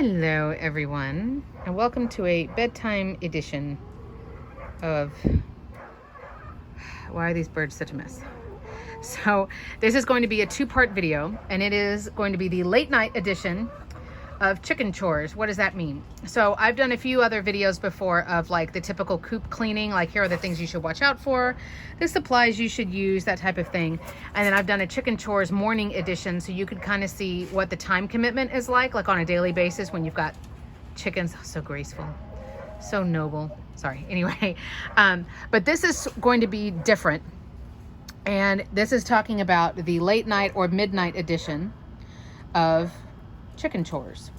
Hello everyone, and welcome to a bedtime edition of why are these birds such a mess? So this is going to be a two-part video, and it is going to be the late night edition of chicken chores. What does that mean? So I've done a few other videos before of like the typical coop cleaning, like here are the things you should watch out for, the supplies you should use, that type of thing. And then I've done a chicken chores morning edition, so you could kind of see what the time commitment is like on a daily basis when you've got chickens. Oh, so graceful, so noble. Sorry, anyway. But this is going to be different. And this is talking about the late night or midnight edition of chicken chores.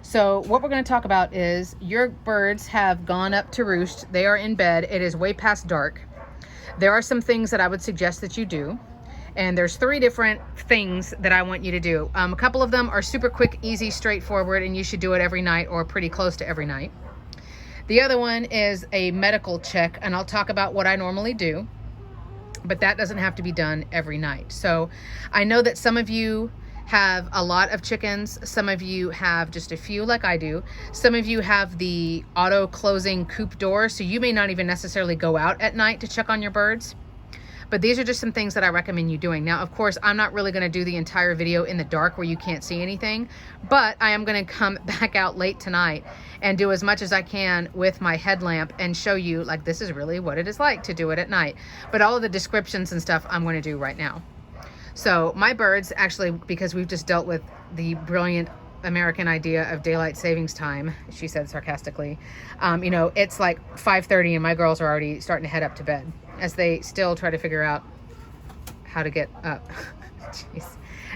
So what we're going to talk about is your birds have gone up to roost. They are in bed. It is way past dark. There are some things that I would suggest that you do. And there's 3 different things that I want you to do. A couple of them are super quick, easy, straightforward, and you should do it every night or pretty close to every night. The other one is a medical check, and I'll talk about what I normally do, but that doesn't have to be done every night. So I know that some of you have a lot of chickens. Some of you have just a few like I do. Some of you have the auto closing coop door, so you may not even necessarily go out at night to check on your birds. But these are just some things that I recommend you doing. Now, of course, I'm not really gonna do the entire video in the dark where you can't see anything, but I am gonna come back out late tonight and do as much as I can with my headlamp and show you, like, this is really what it is like to do it at night. But all of the descriptions and stuff I'm gonna do right now. So my birds, actually, because we've just dealt with the brilliant American idea of daylight savings time, she said sarcastically, you know, it's like 5:30 and my girls are already starting to head up to bed as they still try to figure out how to get up. Jeez.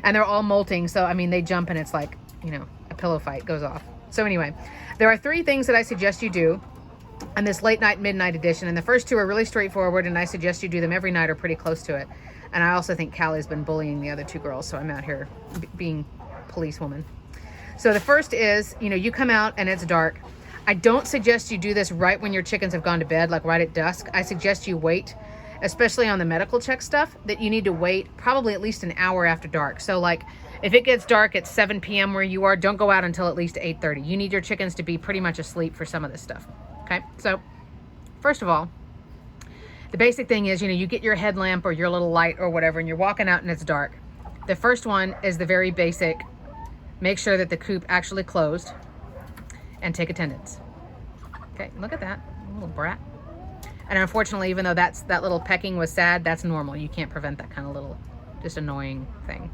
And they're all molting, so I mean, they jump and it's like, you know, a pillow fight goes off. So anyway, there are 3 things that I suggest you do on this late night, midnight edition, and the first 2 are really straightforward, and I suggest you do them every night or pretty close to it. And I also think Callie's been bullying the other 2 girls, so I'm out here being policewoman. So the first is, you know, you come out and it's dark. I don't suggest you do this right when your chickens have gone to bed, like right at dusk. I suggest you wait, especially on the medical check stuff, that you need to wait probably at least an hour after dark. So like if it gets dark at 7 p.m. where you are, don't go out until at least 8:30. You need your chickens to be pretty much asleep for some of this stuff. Okay, so first of all, the basic thing is, you know, you get your headlamp or your little light or whatever, and you're walking out and it's dark. The first one is the very basic. Make sure that the coop actually closed and take attendance. Okay, look at that, little brat. And unfortunately, even though that little pecking was sad, that's normal. You can't prevent that kind of little, just annoying thing.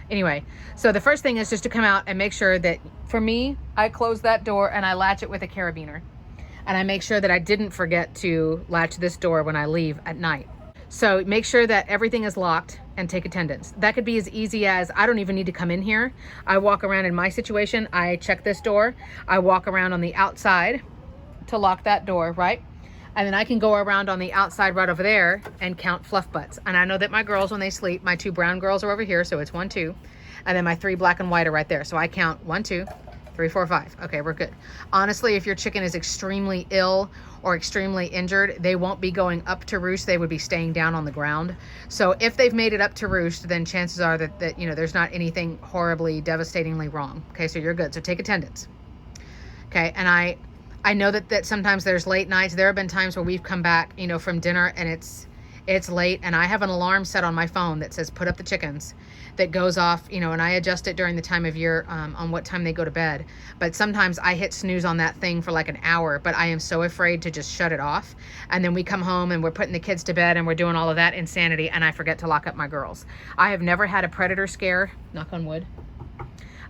Anyway, so the first thing is just to come out and make sure that, for me, I close that door and I latch it with a carabiner. And I make sure that I didn't forget to latch this door when I leave at night. So make sure that everything is locked and take attendance. That could be as easy as, I don't even need to come in here. I walk around in my situation, I check this door, I walk around on the outside to lock that door, right? And then I can go around on the outside right over there and count fluff butts. And I know that my girls, when they sleep, my 2 brown girls are over here, so it's 1, 2. And then my 3 black and white are right there. So I count 1, 2, 3, 4, 5. Okay, we're good. Honestly, if your chicken is extremely ill or extremely injured, they won't be going up to roost. They would be staying down on the ground. So if they've made it up to roost, then chances are that you know, there's not anything horribly, devastatingly wrong. Okay, so you're good. So take attendance. Okay, and I know that sometimes there's late nights. There have been times where we've come back, you know, from dinner and it's late, and I have an alarm set on my phone that says put up the chickens, that goes off, you know, and I adjust it during the time of year on what time they go to bed. But sometimes I hit snooze on that thing for like an hour, but I am so afraid to just shut it off. And then we come home and we're putting the kids to bed and we're doing all of that insanity, and I forget to lock up my girls. I have never had a predator scare, knock on wood.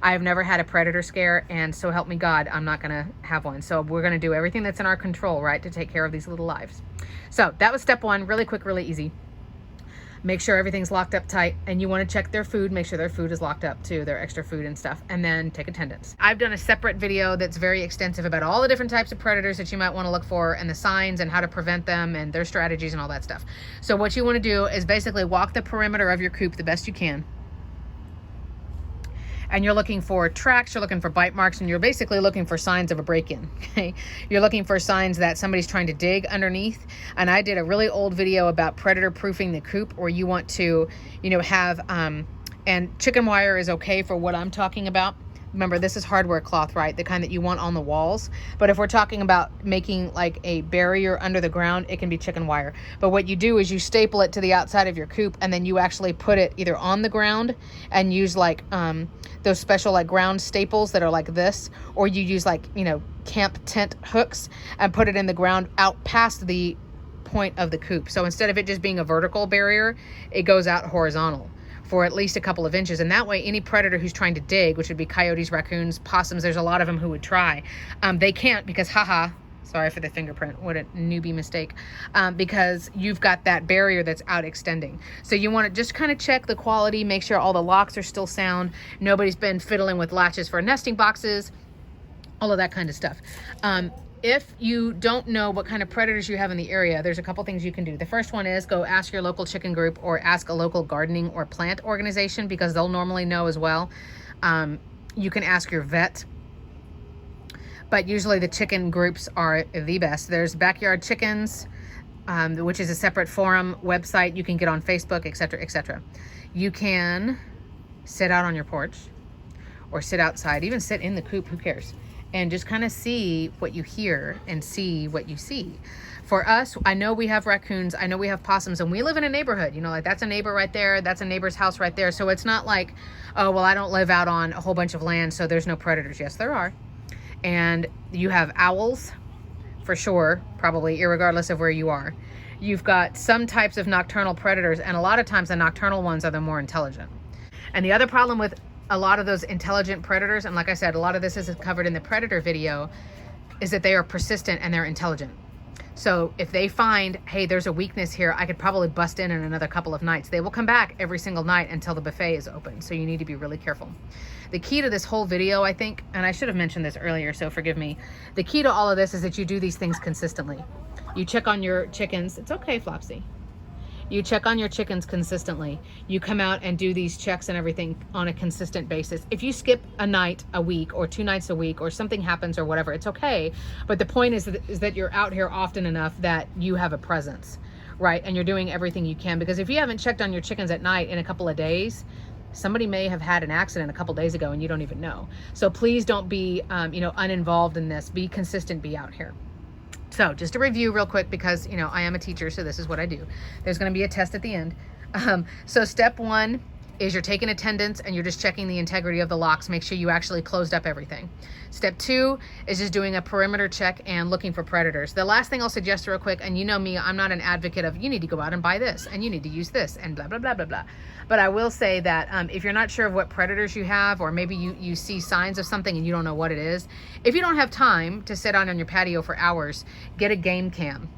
I have never had a predator scare, and so help me God, I'm not gonna have one. So we're gonna do everything that's in our control, right, to take care of these little lives. So that was step 1, really quick, really easy. Make sure everything's locked up tight, and you want to check their food, make sure their food is locked up too, their extra food and stuff, and then take attendance. I've done a separate video that's very extensive about all the different types of predators that you might want to look for, and the signs and how to prevent them and their strategies and all that stuff. So what you want to do is basically walk the perimeter of your coop the best you can. And you're looking for tracks, you're looking for bite marks, and you're basically looking for signs of a break-in, okay? You're looking for signs that somebody's trying to dig underneath. And I did a really old video about predator proofing the coop, where you want to, you know, have, and chicken wire is okay for what I'm talking about. remember, this is hardware cloth, right? The kind that you want on the walls. But if we're talking about making like a barrier under the ground, it can be chicken wire. But what you do is you staple it to the outside of your coop, and then you actually put it either on the ground and use like those special like ground staples that are like this, or you use like, you know, camp tent hooks and put it in the ground out past the point of the coop. So instead of it just being a vertical barrier, it goes out horizontal for at least a couple of inches. And that way, any predator who's trying to dig, which would be coyotes, raccoons, possums, there's a lot of them who would try. They can't because, haha, sorry for the fingerprint, what a newbie mistake, because you've got that barrier that's out extending. So you want to just kind of check the quality, make sure all the locks are still sound, nobody's been fiddling with latches for nesting boxes, all of that kind of stuff. If you don't know what kind of predators you have in the area, there's a couple things you can do. The first one is go ask your local chicken group or ask a local gardening or plant organization, because they'll normally know as well. You can ask your vet, but usually the chicken groups are the best. There's Backyard Chickens, which is a separate forum website you can get on Facebook, etc., etc. You can sit out on your porch or sit outside, even sit in the coop, who cares? And just kind of see what you hear and see what you see. For us, I know we have raccoons, I know we have possums, and we live in a neighborhood, you know, like that's a neighbor right there, that's a neighbor's house right there. So it's not like, oh, well, I don't live out on a whole bunch of land, so there's no predators. Yes, there are. And you have owls, for sure, probably, irregardless of where you are. You've got some types of nocturnal predators, and a lot of times the nocturnal ones are the more intelligent. And the other problem with a lot of those intelligent predators, and like I said, a lot of this is covered in the predator video, is that they are persistent and they're intelligent. So if they find, hey, there's a weakness here, I could probably bust in another couple of nights. They will come back every single night until the buffet is open. So you need to be really careful. The key to this whole video, I think, and I should have mentioned this earlier, so forgive me. The key to all of this is that you do these things consistently. You check on your chickens. It's okay, Flopsy. You check on your chickens consistently. You come out and do these checks and everything on a consistent basis. If you skip a night a week or 2 nights a week or something happens or whatever, it's okay. But the point is that you're out here often enough that you have a presence, right? And you're doing everything you can, because if you haven't checked on your chickens at night in a couple of days, somebody may have had an accident a couple days ago and you don't even know. So please don't be, uninvolved in this. Be consistent, be out here. So just to review real quick, because, you know, I am a teacher, so this is what I do. There's going to be a test at the end. So step 1 is you're taking attendance and you're just checking the integrity of the locks. Make sure you actually closed up everything. Step 2 is just doing a perimeter check and looking for predators. The last thing I'll suggest real quick, and you know me, I'm not an advocate of you need to go out and buy this and you need to use this and blah, blah, blah, blah, blah. But I will say that if you're not sure of what predators you have, or maybe you see signs of something and you don't know what it is, if you don't have time to sit on your patio for hours, get a game cam.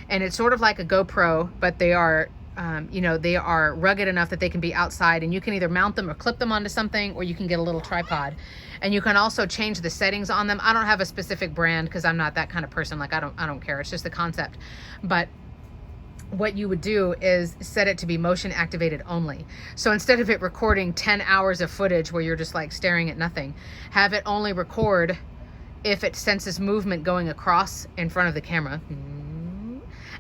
And it's sort of like a GoPro, but they are they are rugged enough that they can be outside, and you can either mount them or clip them onto something, or you can get a little tripod. And you can also change the settings on them. I don't have a specific brand because I'm not that kind of person. Like I don't care. It's just the concept. But what you would do is set it to be motion activated only. So instead of it recording 10 hours of footage where you're just like staring at nothing, have it only record if it senses movement going across in front of the camera.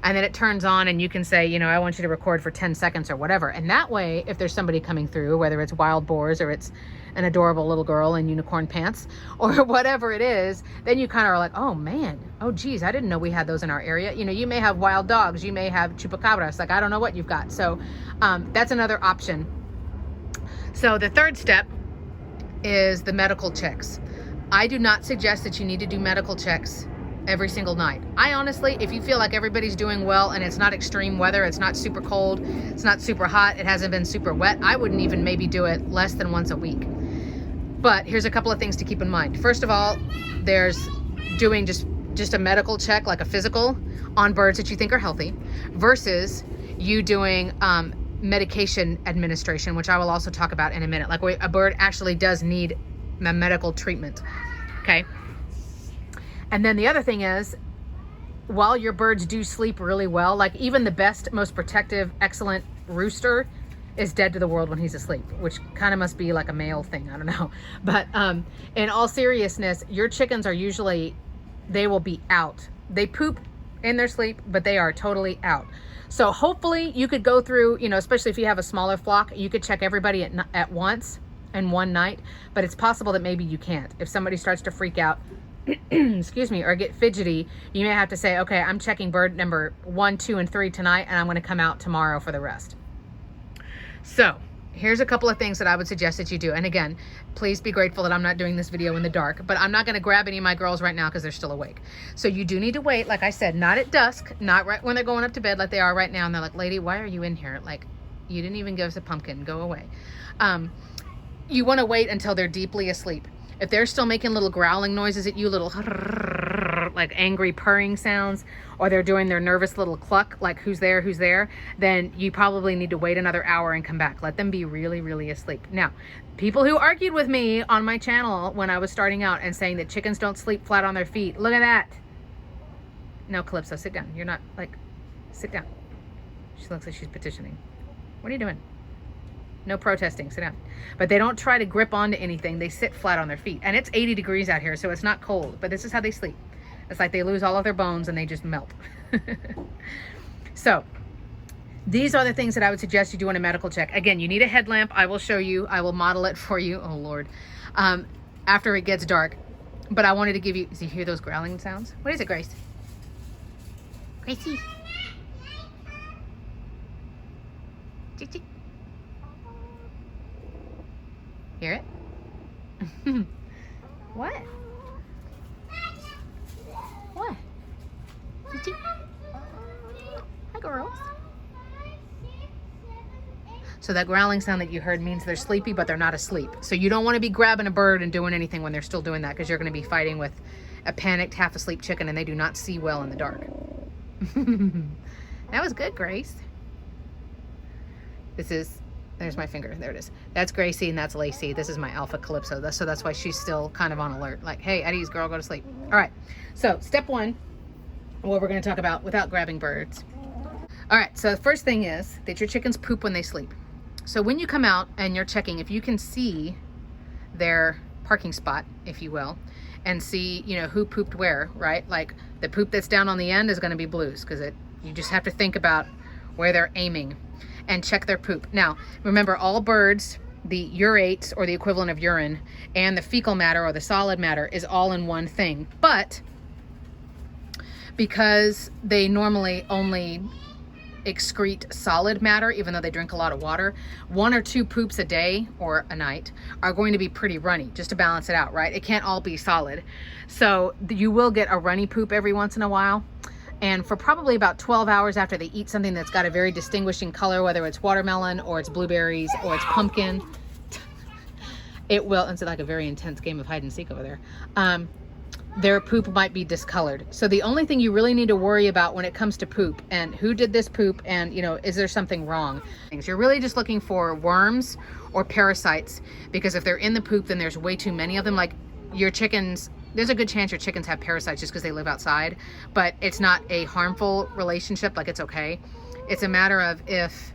And then it turns on and you can say, I want you to record for 10 seconds or whatever. And that way, if there's somebody coming through, whether it's wild boars or it's an adorable little girl in unicorn pants or whatever it is, then you kind of are like, oh man, oh geez, I didn't know we had those in our area. You may have wild dogs, you may have chupacabras, like I don't know what you've got. So that's another option. So the third step is the medical checks. I do not suggest that you need to do medical checks every single night. I honestly, if you feel like everybody's doing well and it's not extreme weather, it's not super cold, it's not super hot, it hasn't been super wet, I wouldn't even maybe do it less than once a week. But here's a couple of things to keep in mind. First of all, there's doing just a medical check, like a physical, on birds that you think are healthy, versus you doing medication administration, which I will also talk about in a minute. Like a bird actually does need a medical treatment, okay? And then the other thing is, while your birds do sleep really well, like even the best, most protective, excellent rooster is dead to the world when he's asleep, which kind of must be like a male thing. I don't know. But in all seriousness, your chickens are usually, they will be out. They poop in their sleep, but they are totally out. So hopefully you could go through, especially if you have a smaller flock, you could check everybody at once in one night, but it's possible that maybe you can't. If somebody starts to freak out, excuse me, or get fidgety, you may have to say, okay, I'm checking bird number 1, 2, and 3 tonight, and I'm going to come out tomorrow for the rest. So here's a couple of things that I would suggest that you do. And again, please be grateful that I'm not doing this video in the dark, but I'm not going to grab any of my girls right now because they're still awake. So you do need to wait, like I said, not at dusk, not right when they're going up to bed like they are right now. And they're like, lady, why are you in here? Like, you didn't even give us a pumpkin. Go away. You want to wait until they're deeply asleep. If they're still making little growling noises at you, little like angry purring sounds, or they're doing their nervous little cluck, like who's there, then you probably need to wait another hour and come back. Let them be really, really asleep. Now, people who argued with me on my channel when I was starting out and saying that chickens don't sleep flat on their feet, look at that. No, Calypso, sit down. You're not, like, sit down. She looks like she's petitioning. What are you doing? No protesting, sit down. But they don't try to grip onto anything. They sit flat on their feet. And it's 80 degrees out here, so it's not cold, but this is how they sleep. It's like they lose all of their bones and they just melt. So these are the things that I would suggest you do in a medical check. Again, you need a headlamp. I will show you. I will model it for you. Oh, Lord. After it gets dark. But I wanted to give you, do you hear those growling sounds? What is it, Grace? Gracie. Chick. Hear it? What? What? Did you? Hi, girls. So that growling sound that you heard means they're sleepy, but they're not asleep. So you don't want to be grabbing a bird and doing anything when they're still doing that, because you're going to be fighting with a panicked, half-asleep chicken, and they do not see well in the dark. That was good, Grace. There's my finger. There it is. That's Gracie and that's Lacey. This is my alpha Calypso. So that's why she's still kind of on alert. Like, hey, Eddie's girl, go to sleep. All right. So step 1, what we're going to talk about without grabbing birds. All right. So the first thing is that your chickens poop when they sleep. So when you come out and you're checking, if you can see their parking spot, if you will, and see, you know, who pooped where, right? Like the poop that's down on the end is going to be Blue's, because you just have to think about where they're aiming and check their poop. Now, remember, all birds, the urates, or the equivalent of urine, and the fecal matter, or the solid matter, is all in one thing. But because they normally only excrete solid matter, even though they drink a lot of water, 1 or 2 poops a day or a night are going to be pretty runny, just to balance it out, right? It can't all be solid. So you will get a runny poop every once in a while. And for probably about 12 hours after they eat something that's got a very distinguishing color, whether it's watermelon or it's blueberries or it's pumpkin, it will, it's like a very intense game of hide and seek over there. Their poop might be discolored. So the only thing you really need to worry about when it comes to poop, and who did this poop, and, you know, is there something wrong? You're really just looking for worms or parasites, because if they're in the poop, then there's way too many of them. Like your chickens, there's a good chance your chickens have parasites just because they live outside, but it's not a harmful relationship. Like, it's okay. It's a matter of if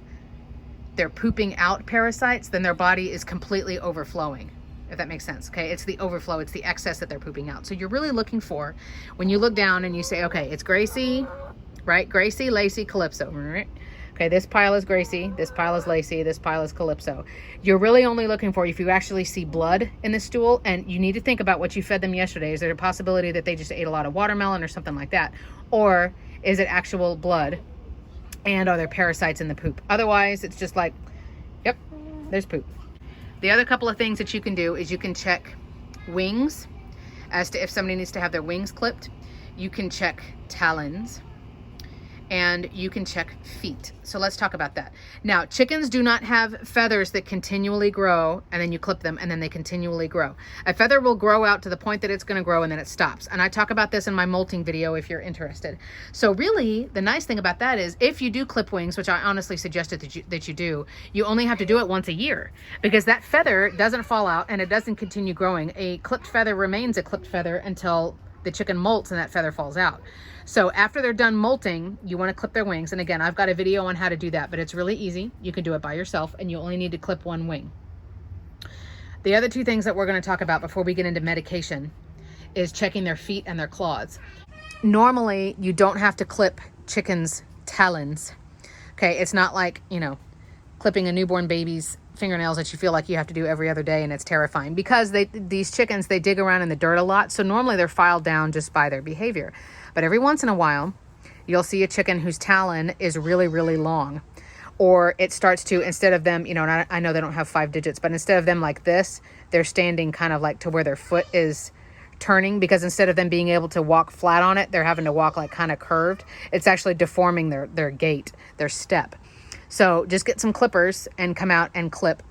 they're pooping out parasites, then their body is completely overflowing, if that makes sense. Okay, it's the overflow, it's the excess that they're pooping out. So you're really looking for, when you look down and you say, okay, it's Gracie, right? Gracie, Lacey, Calypso, right? Okay, this pile is Gracie, this pile is Lacey, this pile is Calypso. You're really only looking for, if you actually see blood in the stool, and you need to think about what you fed them yesterday. Is there a possibility that they just ate a lot of watermelon or something like that? Or is it actual blood? And are there parasites in the poop? Otherwise, it's just like, yep, there's poop. The other couple of things that you can do is you can check wings, as to if somebody needs to have their wings clipped. You can check talons, and you can check feet. So let's talk about that. Now, chickens do not have feathers that continually grow and then you clip them and then they continually grow. A feather will grow out to the point that it's going to grow and then it stops. And I talk about this in my molting video if you're interested. So really, the nice thing about that is if you do clip wings, which I honestly suggested that you do, you only have to do it once a year, because that feather doesn't fall out and it doesn't continue growing. A clipped feather remains a clipped feather until the chicken molts and that feather falls out. So after they're done molting, you want to clip their wings. And again, I've got a video on how to do that, but it's really easy. You can do it by yourself and you only need to clip 1 wing. The other 2 things that we're going to talk about before we get into medication is checking their feet and their claws. Normally, you don't have to clip chickens' talons. Okay, it's not like, you know, clipping a newborn baby's fingernails that you feel like you have to do every other day, and it's terrifying because these chickens, they dig around in the dirt a lot. So normally they're filed down just by their behavior. But every once in a while, you'll see a chicken whose talon is really, really long. Or it starts to, instead of them, you know, and I know they don't have 5 digits, but instead of them like this, they're standing kind of like to where their foot is turning, because instead of them being able to walk flat on it, they're having to walk like kind of curved. It's actually deforming their gait, their step. So just get some clippers and come out and clip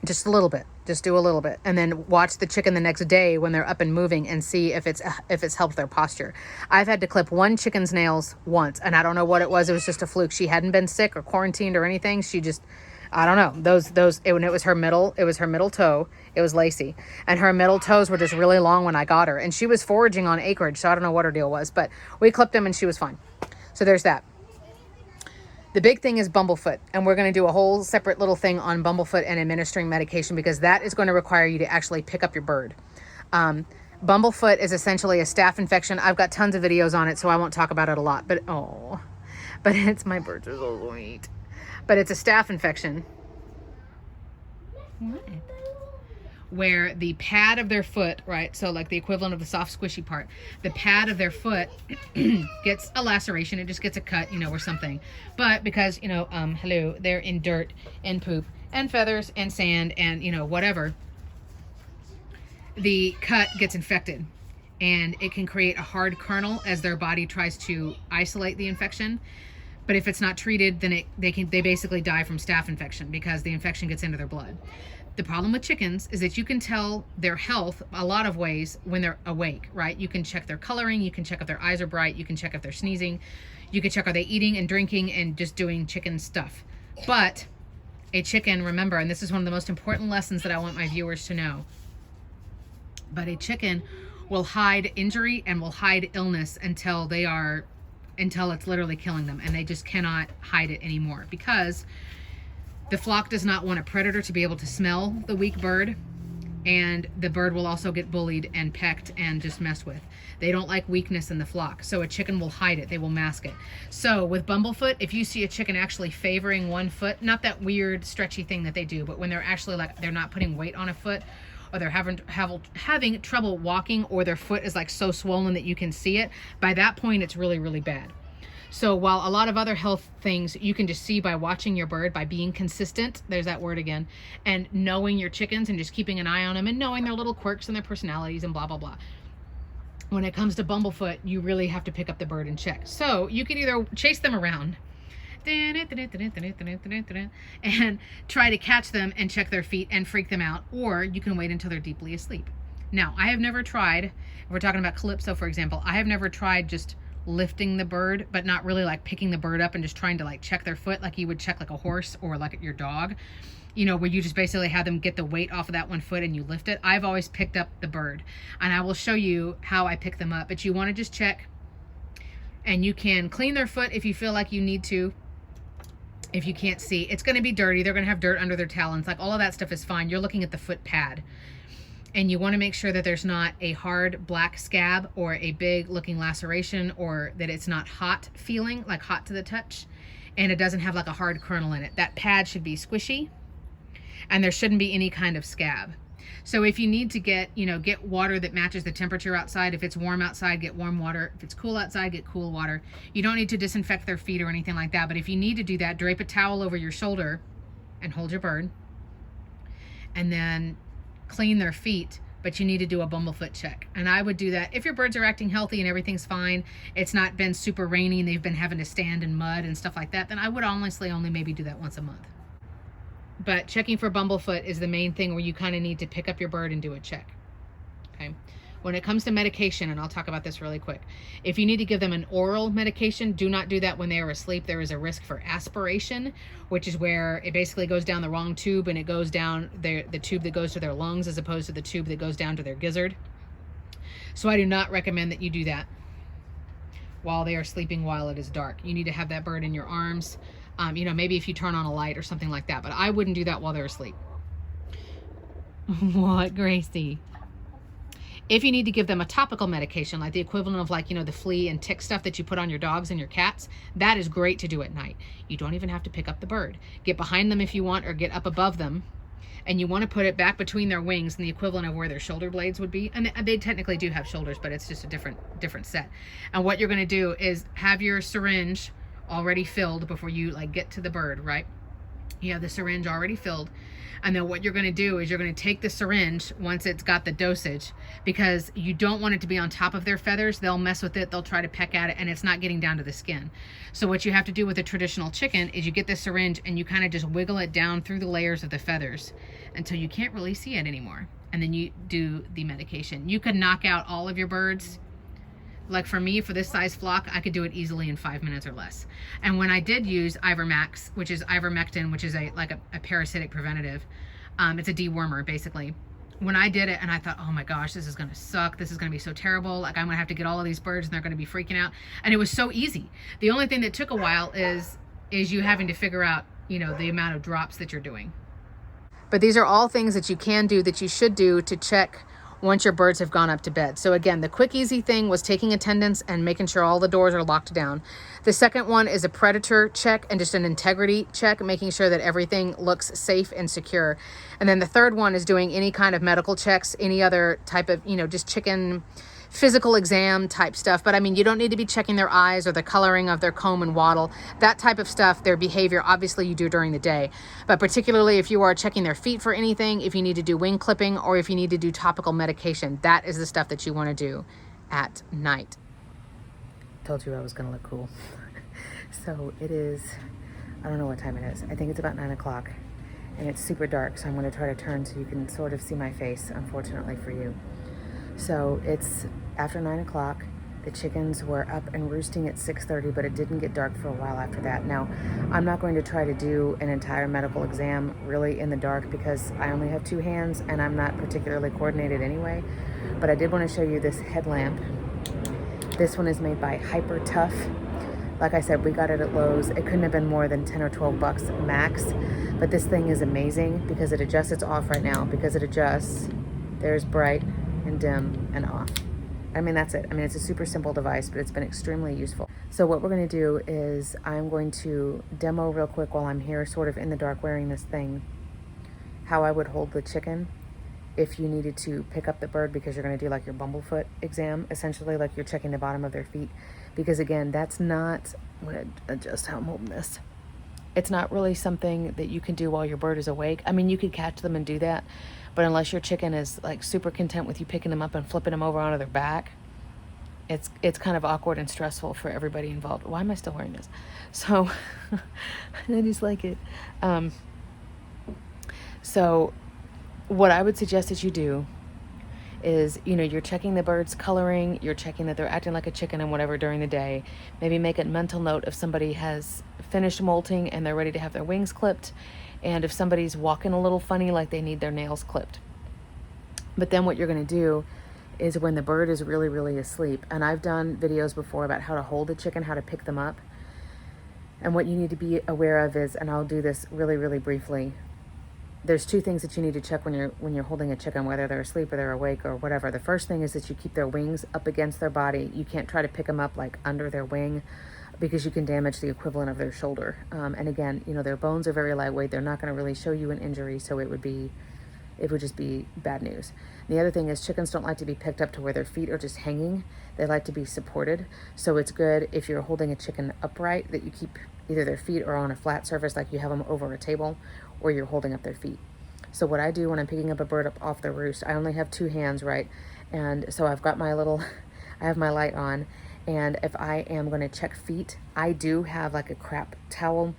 just a little bit. Just do a little bit, and then watch the chicken the next day when they're up and moving and see if it's helped their posture. I've had to clip one chicken's nails once, and I don't know what it was. It was just a fluke. She hadn't been sick or quarantined or anything. She just, I don't know. When it was her middle toe. It was Lacey, and her middle toes were just really long when I got her, and she was foraging on acreage, so I don't know what her deal was, but we clipped them and she was fine. So there's that. The big thing is bumblefoot, and we're going to do a whole separate little thing on bumblefoot and administering medication, because that is going to require you to actually pick up your bird. Bumblefoot is essentially a staph infection. I've got tons of videos on it, so I won't talk about it a lot, but it's, my birds are so sweet. But it's a staph infection. What? Where the pad of their foot, right, so like the equivalent of the soft squishy part, the pad of their foot gets a laceration. It just gets a cut, you know, or something. But because, you know, hello, they're in dirt and poop and feathers and sand and, you know, whatever, the cut gets infected, and it can create a hard kernel as their body tries to isolate the infection. But if it's not treated, then they basically die from staph infection, because the infection gets into their blood. The problem with chickens is that you can tell their health a lot of ways when they're awake, right? You can check their coloring, you can check if their eyes are bright, you can check if they're sneezing, you can check are they eating and drinking and just doing chicken stuff. But a chicken, remember, and this is one of the most important lessons that I want my viewers to know, but a chicken will hide injury and will hide illness until it's literally killing them, and they just cannot hide it anymore, because the flock does not want a predator to be able to smell the weak bird, and the bird will also get bullied and pecked and just messed with. They don't like weakness in the flock, so a chicken will hide it. They will mask it. So with bumblefoot, if you see a chicken actually favoring one foot, not that weird stretchy thing that they do, but when they're actually like, they're not putting weight on a foot, or they're having trouble walking, or their foot is like so swollen that you can see it, by that point it's really, really bad. So while a lot of other health things you can just see by watching your bird, by being consistent, there's that word again, and knowing your chickens and just keeping an eye on them and knowing their little quirks and their personalities and blah, blah, blah. When it comes to bumblefoot, you really have to pick up the bird and check. So you can either chase them around and try to catch them and check their feet and freak them out, or you can wait until they're deeply asleep. Now, I have never tried, if we're talking about Calypso, for example, I have never tried just lifting the bird, but not really like picking the bird up and just trying to like check their foot like you would check like a horse or like your dog, you know, where you just basically have them get the weight off of that one foot and you lift it. I've always picked up the bird, and I will show you how I pick them up, but you want to just check, and you can clean their foot if you feel like you need to. If you can't see, it's going to be dirty. They're going to have dirt under their talons. Like all of that stuff is fine. You're looking at the foot pad. And you want to make sure that there's not a hard black scab or a big looking laceration, or that it's not hot feeling, like hot to the touch, and it doesn't have like a hard kernel in it. That pad should be squishy, and there shouldn't be any kind of scab. So if you need to get water that matches the temperature outside, if it's warm outside, get warm water. If it's cool outside, get cool water. You don't need to disinfect their feet or anything like that, but if you need to do that, drape a towel over your shoulder and hold your bird, and then clean their feet, but you need to do a bumblefoot check. And I would do that if your birds are acting healthy and everything's fine, it's not been super rainy and they've been having to stand in mud and stuff like that, then I would honestly only maybe do that once a month. But checking for bumblefoot is the main thing where you kind of need to pick up your bird and do a check. Okay. When it comes to medication, and I'll talk about this really quick, if you need to give them an oral medication, do not do that when they are asleep. There is a risk for aspiration, which is where it basically goes down the wrong tube, and it goes down the tube that goes to their lungs as opposed to the tube that goes down to their gizzard. So I do not recommend that you do that while they are sleeping, while it is dark. You need to have that bird in your arms, maybe if you turn on a light or something like that, but I wouldn't do that while they're asleep. What, Gracie? If you need to give them a topical medication, like the equivalent of like, you know, the flea and tick stuff that you put on your dogs and your cats, that is great to do at night. You don't even have to pick up the bird. Get behind them if you want, or get up above them. And you want to put it back between their wings and the equivalent of where their shoulder blades would be. And they technically do have shoulders, but it's just a different set. And what you're going to do is have your syringe already filled before you like get to the bird, right? You have the syringe already filled. And then what you're going to do is you're going to take the syringe once it's got the dosage, because you don't want it to be on top of their feathers. They'll mess with it. They'll try to peck at it, and it's not getting down to the skin. So what you have to do with a traditional chicken is you get the syringe and you kind of just wiggle it down through the layers of the feathers until you can't really see it anymore. And then you do the medication. You could knock out all of your birds. Like for me, for this size flock, I could do it easily in 5 minutes or less. And when I did use Ivermax, which is ivermectin, which is a parasitic preventative, it's a dewormer basically. When I did it and I thought, oh my gosh, this is gonna suck. This is gonna be so terrible. Like I'm gonna have to get all of these birds and they're gonna be freaking out. And it was so easy. The only thing that took a while is you having to figure out, you know, the amount of drops that you're doing. But these are all things that you can do, that you should do to check once your birds have gone up to bed. So again, the quick, easy thing was taking attendance and making sure all the doors are locked down. The second one is a predator check and just an integrity check, making sure that everything looks safe and secure. And then the third one is doing any kind of medical checks, any other type of, you know, just chicken physical exam type stuff. But I mean, you don't need to be checking their eyes or the coloring of their comb and wattle. That type of stuff, their behavior, obviously you do during the day. But particularly if you are checking their feet for anything, if you need to do wing clipping, or if you need to do topical medication, that is the stuff that you want to do at night. Told you I was going to look cool. So it is, I don't know what time it is. I think it's about 9 o'clock and it's super dark. So I'm going to try to turn so you can sort of see my face, unfortunately for you. So it's after 9 o'clock. The chickens were up and roosting at 6:30, but it didn't get dark for a while after that. Now, I'm not going to try to do an entire medical exam really in the dark because I only have 2 hands and I'm not particularly coordinated anyway. But I did want to show you this headlamp. This one is made by Hyper Tough. Like I said, we got it at Lowe's. It couldn't have been more than 10 or 12 bucks max. But this thing is amazing because it adjusts. It's off right now because it adjusts. There's bright and dim and off. I mean, that's it. I mean, it's a super simple device, but it's been extremely useful. So what we're going to do is I'm going to demo real quick while I'm here sort of in the dark wearing this thing, how I would hold the chicken if you needed to pick up the bird, because you're going to do like your bumblefoot exam, essentially like you're checking the bottom of their feet. Because again, that's not, I'm going to adjust how I'm holding this. It's not really something that you can do while your bird is awake. I mean, you could catch them and do that, but unless your chicken is like super content with you picking them up and flipping them over onto their back, it's kind of awkward and stressful for everybody involved. Why am I still wearing this? So I just like it. So what I would suggest that you do is, you know, you're checking the bird's coloring, you're checking that they're acting like a chicken and whatever during the day. Maybe make a mental note if somebody has finished molting and they're ready to have their wings clipped, and if somebody's walking a little funny, like they need their nails clipped. But then what you're going to do is when the bird is really, really asleep, and I've done videos before about how to hold a chicken, how to pick them up. And what you need to be aware of is, and I'll do this really, really briefly, there's 2 things that you need to check when you're holding a chicken, whether they're asleep or they're awake or whatever. The first thing is that you keep their wings up against their body. You can't try to pick them up like under their wing, because you can damage the equivalent of their shoulder. And again, you know, their bones are very lightweight. They're not going to really show you an injury, so it would just be bad news. The other thing is chickens don't like to be picked up to where their feet are just hanging. They like to be supported. So it's good if you're holding a chicken upright that you keep either their feet or on a flat surface, like you have them over a table, or you're holding up their feet. So what I do when I'm picking up a bird up off the roost, I only have 2 hands, right? And so I've got my I have my light on. And if I am going to check feet, I do have like a crap towel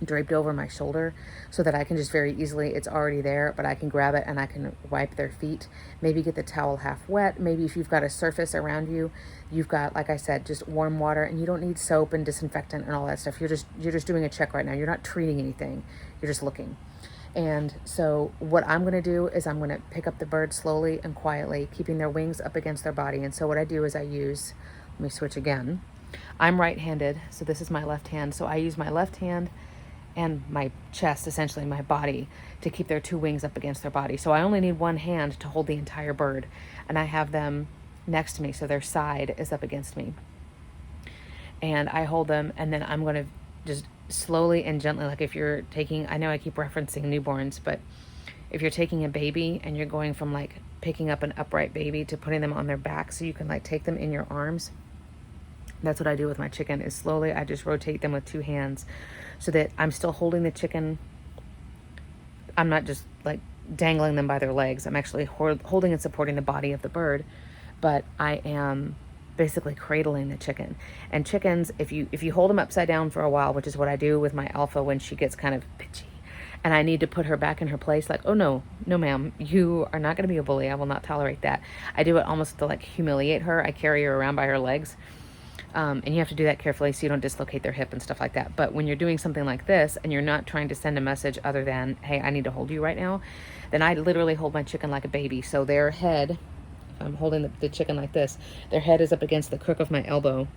draped over my shoulder so that I can just very easily, it's already there, but I can grab it and I can wipe their feet. Maybe get the towel half wet. Maybe if you've got a surface around you, you've got, like I said, just warm water, and you don't need soap and disinfectant and all that stuff. You're just doing a check right now. You're not treating anything. You're just looking. And so what I'm going to do is I'm going to pick up the bird slowly and quietly, keeping their wings up against their body. And so what I do is let me switch again. I'm right-handed, so this is my left hand. So I use my left hand and my chest, essentially my body, to keep their 2 wings up against their body. So I only need 1 hand to hold the entire bird. and I have them next to me, so their side is up against me. And I hold them, and then I'm going to just slowly and gently, like if you're taking, I know I keep referencing newborns, but if you're taking a baby and you're going from like picking up an upright baby to putting them on their back so you can like take them in your arms, that's what I do with my chicken. Is slowly I just rotate them with 2 hands so that I'm still holding the chicken. I'm not just like dangling them by their legs. I'm actually holding and supporting the body of the bird, but I am basically cradling the chicken. And chickens, if you hold them upside down for a while, which is what I do with my alpha when she gets kind of bitchy and I need to put her back in her place, like, oh no ma'am, you are not going to be a bully. I will not tolerate that. I do it almost to like humiliate her. I carry her around by her legs. And you have to do that carefully so you don't dislocate their hip and stuff like that. But when you're doing something like this and you're not trying to send a message other than, hey, I need to hold you right now, then I literally hold my chicken like a baby. So their head, I'm holding the chicken like this, their head is up against the crook of my elbow.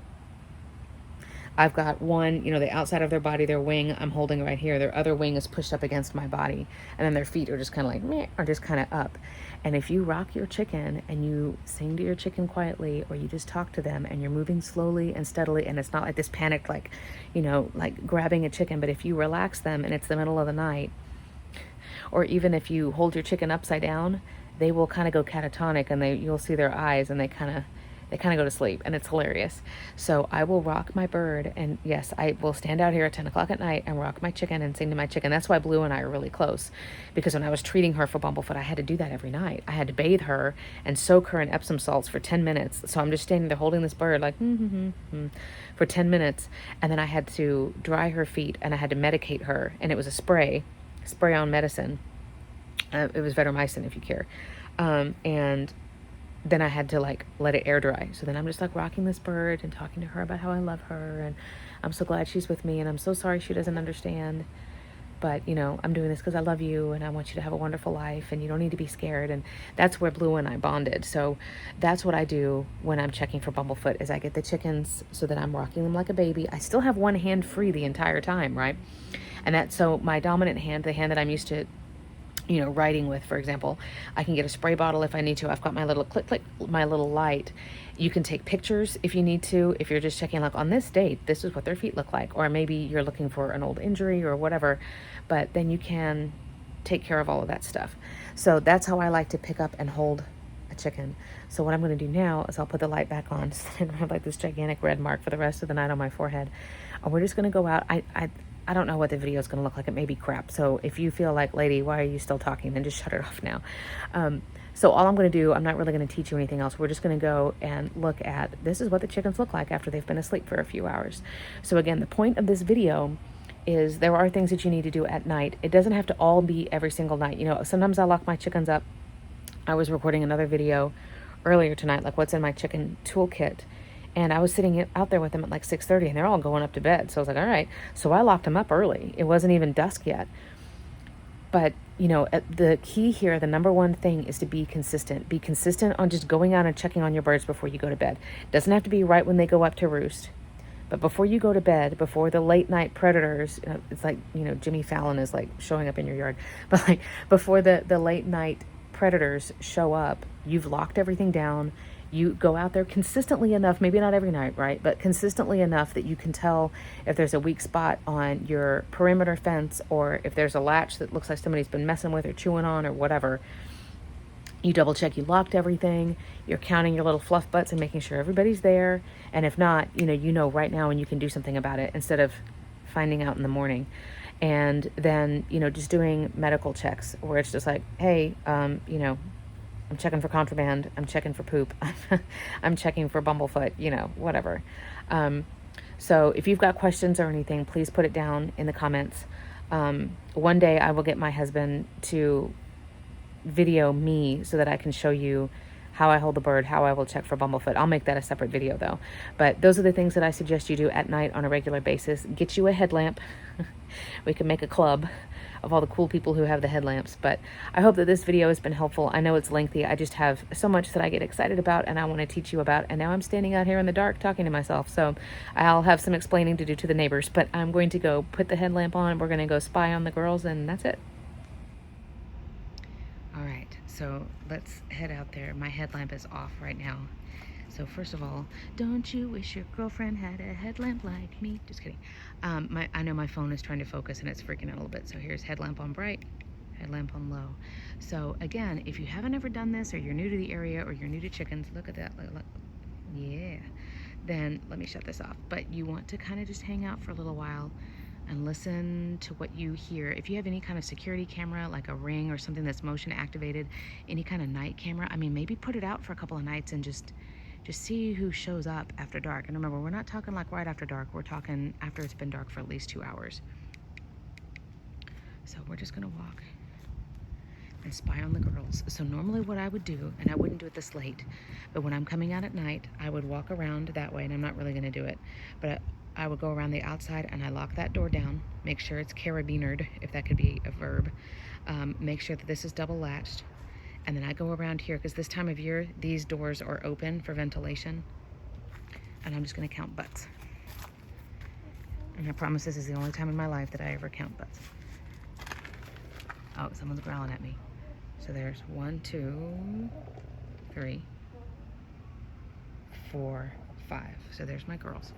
I've got one, the outside of their body, their wing, I'm holding right here. Their other wing is pushed up against my body. And then their feet are just kind of like, meh, are just kind of up. And if you rock your chicken and you sing to your chicken quietly, or you just talk to them and you're moving slowly and steadily, and it's not like this panic, like, like grabbing a chicken, but if you relax them and it's the middle of the night, or even if you hold your chicken upside down, they will kind of go catatonic, and you'll see their eyes and they kind of go to sleep, and it's hilarious. So I will rock my bird, and yes, I will stand out here at 10 o'clock at night and rock my chicken and sing to my chicken. That's why Blue and I are really close, because when I was treating her for bumblefoot, I had to do that every night. I had to bathe her and soak her in Epsom salts for 10 minutes. So I'm just standing there holding this bird like, for 10 minutes, and then I had to dry her feet, and I had to medicate her, and it was a spray-on medicine. It was Veteromycin, if you care. And then I had to like let it air dry. So then I'm just like rocking this bird and talking to her about how I love her, and I'm so glad she's with me, and I'm so sorry she doesn't understand, but I'm doing this because I love you, and I want you to have a wonderful life, and you don't need to be scared. And that's where Blue and I bonded. So that's what I do when I'm checking for bumblefoot, is I get the chickens so that I'm rocking them like a baby. I still have one hand free the entire time, right? And that's, so my dominant hand, the hand that I'm used to writing with, for example, I can get a spray bottle if I need to. I've got my little click, my little light. You can take pictures if you need to, if you're just checking like on this date, this is what their feet look like, or maybe you're looking for an old injury or whatever, but then you can take care of all of that stuff. So that's how I like to pick up and hold a chicken. So what I'm going to do now is I'll put the light back on, so I don't have like this gigantic red mark for the rest of the night on my forehead. And we're just going to go out. I don't know what the video is going to look like. It may be crap. So if you feel like, lady, why are you still talking? Then just shut it off now. So all I'm going to do, I'm not really going to teach you anything else. We're just going to go and look at, this is what the chickens look like after they've been asleep for a few hours. So again, the point of this video is there are things that you need to do at night. It doesn't have to all be every single night. Sometimes I lock my chickens up. I was recording another video earlier tonight, like what's in my chicken toolkit. And I was sitting out there with them at like 6:30, and they're all going up to bed. So I was like, all right. So I locked them up early. It wasn't even dusk yet. But, the key here, the number one thing is to be consistent. Be consistent on just going out and checking on your birds before you go to bed. It doesn't have to be right when they go up to roost. But before you go to bed, before the late night predators, it's like, Jimmy Fallon is like showing up in your yard. But like before the late night predators show up, you've locked everything down. You go out there consistently enough, maybe not every night, right? But consistently enough that you can tell if there's a weak spot on your perimeter fence, or if there's a latch that looks like somebody's been messing with or chewing on or whatever. You double check you locked everything. You're counting your little fluff butts and making sure everybody's there. And if not, you know right now, and you can do something about it instead of finding out in the morning. And then, just doing medical checks where it's just like, hey, I'm checking for contraband, I'm checking for poop, I'm checking for bumblefoot, whatever. So if you've got questions or anything, please put it down in the comments. One day I will get my husband to video me so that I can show you how I hold the bird, how I will check for bumblefoot. I'll make that a separate video though. But those are the things that I suggest you do at night on a regular basis. Get you a headlamp. We can make a club of all the cool people who have the headlamps. But I hope that this video has been helpful. I know it's lengthy. I just have so much that I get excited about and I want to teach you about. And now I'm standing out here in the dark talking to myself. So I'll have some explaining to do to the neighbors. But I'm going to go put the headlamp on. We're going to go spy on the girls, and that's it. All right. So let's head out there. My headlamp is off right now. So first of all, don't you wish your girlfriend had a headlamp like me? Just kidding. I know my phone is trying to focus and it's freaking out a little bit. So here's headlamp on bright, headlamp on low. So again, if you haven't ever done this, or you're new to the area, or you're new to chickens, look at that. Look. Yeah. Then let me shut this off. But you want to kind of just hang out for a little while and listen to what you hear. If you have any kind of security camera, like a Ring or something that's motion activated, any kind of night camera, I mean, maybe put it out for a couple of nights and just see who shows up after dark. And remember, we're not talking like right after dark. We're talking after it's been dark for at least 2 hours. So we're just gonna walk and spy on the girls. So normally what I would do, and I wouldn't do it this late, but when I'm coming out at night, I would walk around that way, and I'm not really gonna do it, but I would go around the outside and I lock that door down, make sure it's carabinered, if that could be a verb, make sure that this is double latched, and then I go around here, because this time of year, these doors are open for ventilation, and I'm just gonna count butts. And I promise this is the only time in my life that I ever count butts. Oh, someone's growling at me. So there's 1, 2, 3, 4, 5. So there's my girls.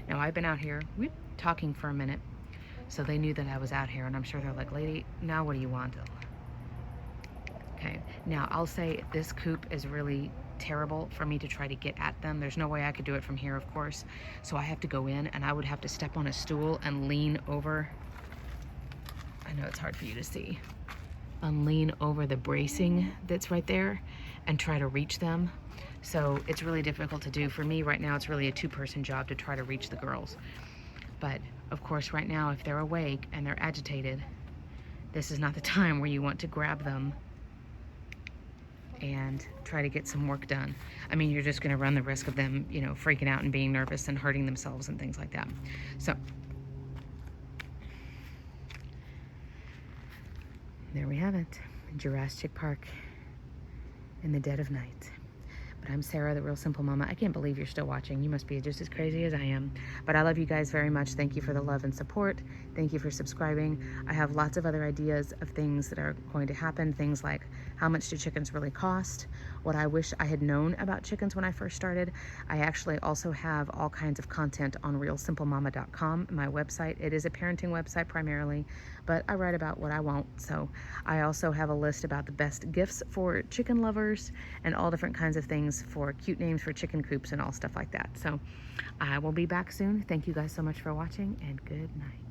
Now I've been out here talking for a minute, so they knew that I was out here, and I'm sure they're like, lady, now what do you want? Okay, now I'll say this coop is really terrible for me to try to get at them. There's no way I could do it from here, of course. So I have to go in, and I would have to step on a stool and lean over. I know it's hard for you to see. And lean over the bracing that's right there and try to reach them. So it's really difficult to do. For me right now, it's really a 2-person job to try to reach the girls. But of course, right now, if they're awake and they're agitated, this is not the time where you want to grab them and try to get some work done. I mean, you're just gonna run the risk of them, you know, freaking out and being nervous and hurting themselves and things like that. So there we have it, Jurassic Park in the dead of night. But I'm Sarah, the Real Simple Mama. I can't believe you're still watching. You must be just as crazy as I am. But I love you guys very much. Thank you for the love and support. Thank you for subscribing. I have lots of other ideas of things that are going to happen. Things like, how much do chickens really cost? What I wish I had known about chickens when I first started. I actually also have all kinds of content on realsimplemama.com, my website. It is a parenting website primarily, but I write about what I want. So I also have a list about the best gifts for chicken lovers and all different kinds of things for cute names for chicken coops and all stuff like that. So I will be back soon. Thank you guys so much for watching, and good night.